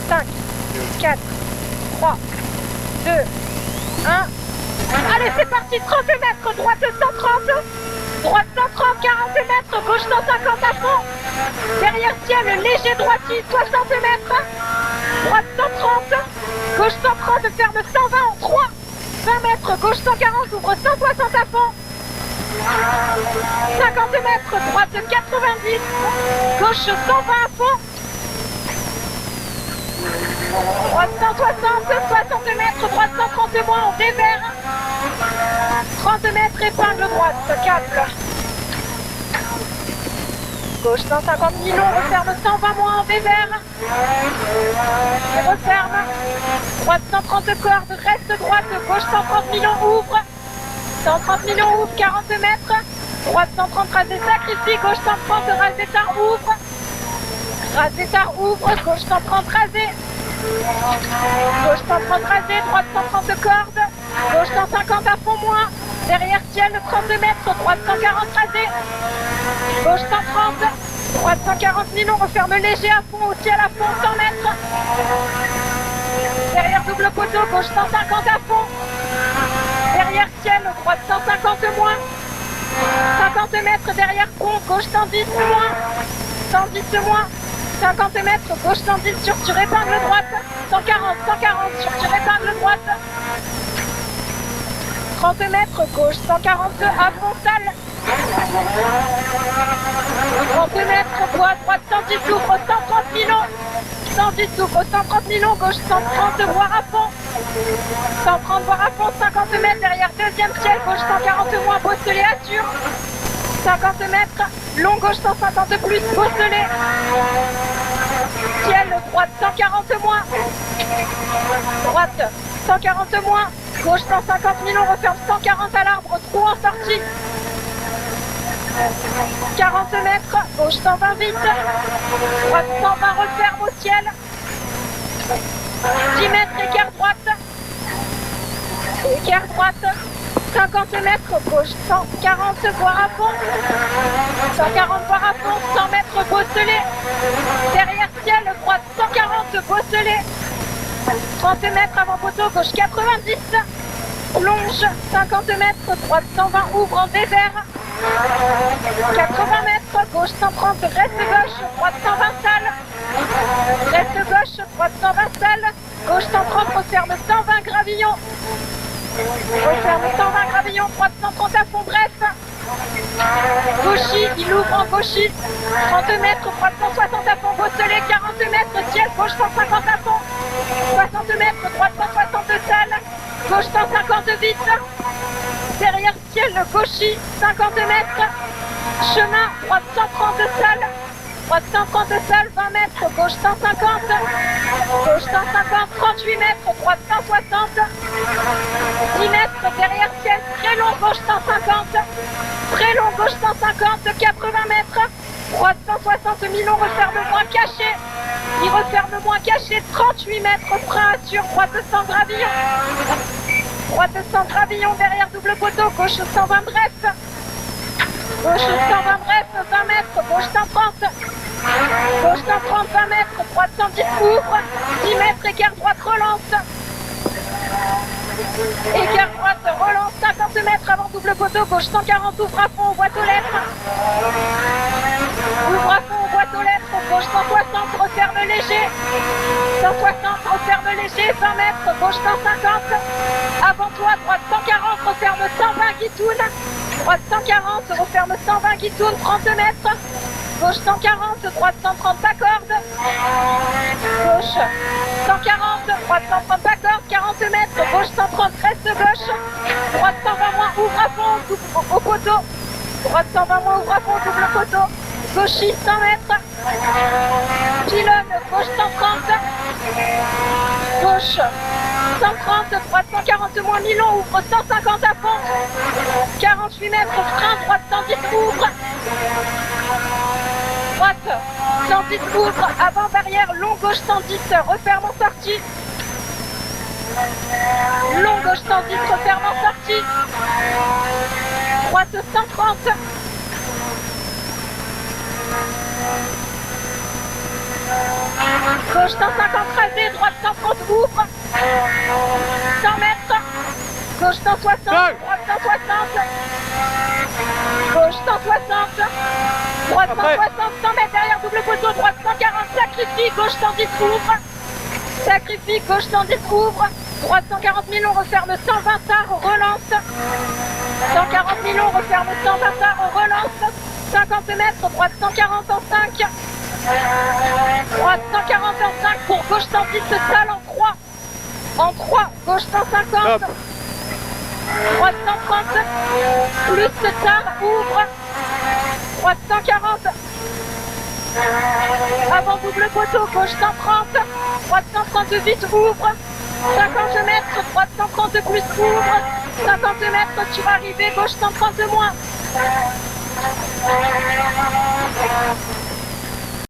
5, 4, 3, 2, 1. Allez, c'est parti, 30 mètres, droite 130, droite 130, 40 mètres, gauche 150 à fond. Derrière ciel, léger droitier, 60 mètres, droite 130, gauche 130, ferme 120 en 3, 20 mètres, gauche 140, ouvre 160 à fond. 50 mètres, droite 90, gauche 120 à fond. Droite 160, 60 mètres, droite 130 moins, on dévers. 30 mètres, épingle droite, 4. Gauche 150 000, on referme 120 moins, on dévers. Et referme. Droite 130 cordes, reste droite, gauche 130 000, on ouvre. 130 000, on ouvre, 40 mètres. Droite 130, rasé, sacrifie, gauche 130, rasé, tard, ouvre. Rasé, tard, ouvre, gauche 130, rasé. Gauche 130 rasé, droite 130 cordes, gauche 150 à fond moins, derrière ciel 30 mètres, droite 140 rasé, gauche 130, droite 140 000, on referme léger à fond, au ciel à fond 100 mètres, derrière double poteau, gauche 150 à fond, derrière ciel, droite 150 moins, 50 mètres derrière pont, gauche 110 moins, 110 moins, 50 mètres, gauche 110 sur épingle droite, 140 sur épingle droite, 30 mètres, gauche 142 à fond salle, 30 mètres, droite 110 ouvre, 130 000, 110 ouvre, 130 000, gauche 130 voire à fond, 130 voire à fond, 50 mètres derrière deuxième ciel, gauche 140 moins, Beausoleil assure, 50 mètres, long gauche 150 plus, Beausoleil. Ciel, droite 140 moins. Droite 140 moins. Gauche 150 000, on referme 140 à l'arbre, trou en sortie. 40 mètres, gauche 120 vite. Droite 120, referme au ciel. 10 mètres, écart droite. Écart droite. 50 mètres, gauche 140, voire à fond. 140, voire à fond, 100 mètres, Beausoleil. Derrière ciel, droite 140, Beausoleil. 30 mètres avant poteau, gauche 90. Longe, 50 mètres, droite 120, ouvre en dévers. 80 mètres, gauche 130, reste gauche, droite 120 salle. Reste gauche, droite 120 salle. Gauche 130, referme 120 gravillon. Referme 120 gravillons, droite 130 à fond, bref. Gauchy, il ouvre en gauchy. 30 mètres, droite 160 à fond, Beausoleil, 40 mètres, ciel, gauche 150 à fond. 60 mètres, droite 160 salle. Gauche 150 vite. Derrière ciel, Gauchy, 50 mètres. Chemin, droite 130 salle. Droite 130 salle, 20 mètres, gauche 150. Gauche 150, 38 mètres, droite 160. 10 mètres, derrière ciel, très long, gauche 150. Très long, gauche 150, 80 mètres. Droite 160 000, on referme moins caché. Il referme moins caché, 38 mètres, frein assure, droite 100 gravillons. Droite 100 gravillons, derrière double poteau, gauche 120 bref. Gauche 120 bref, 20 mètres, gauche 130. Gauche 130, 20 mètres, droite 110 ouvre. 10 mètres, écart droite relance. Écart droite relance, 50 mètres avant double poteau, gauche 140, ouvre à fond, boîte aux lettres. Ouvre à fond, boîte aux lettres, gauche 160, referme léger. 160, referme léger, 20 mètres, gauche 150. Avant toi, droite 140, referme 120 qui tourne. Droite 140, referme 120 qui tourne, 30 mètres. Gauche 140, droite 130 pas corde. Gauche 140, droite 130 pas corde, 40 mètres. Gauche 130, reste gauche. Droite 120 moins, ouvre à fond, au poteau. Droite 120 moins, ouvre à fond, double poteau. Gauchy 100 mètres. Pylône, gauche 130. Gauche 130, droite 140 moins, Milon, ouvre 150 à fond. 48 mètres, frein, droite 110 ouvre. Droite 110 ouvre, avant barrière, long gauche 110, referme en sortie. Long gauche 110, referme en sortie. Droite 130. Gauche 150 rasé, droite 130 ouvre. 100 mètres. Gauche 160, droite 160. Gauche 160. Droite 160, 100 mètres derrière double poteau, droite 140, sacrifie, gauche 110 ouvre. Sacrifie, gauche 110 ouvre. Droite 140 000, on referme 120 tard, on relance. 140 000, on referme 120 tard, on relance. 50 mètres, droite 140 en 5. Droite 140 en 5 pour gauche 110 salle en 3. En 3, gauche 150. Hop. Droite 130. Plus tard, ouvre. Droite 140. Avant double poteau, gauche 130. Droite 130 vite, ouvre. 50 mètres, droite 130 de plus, ouvre. 50 mètres, tu vas arriver, gauche 130 de moins.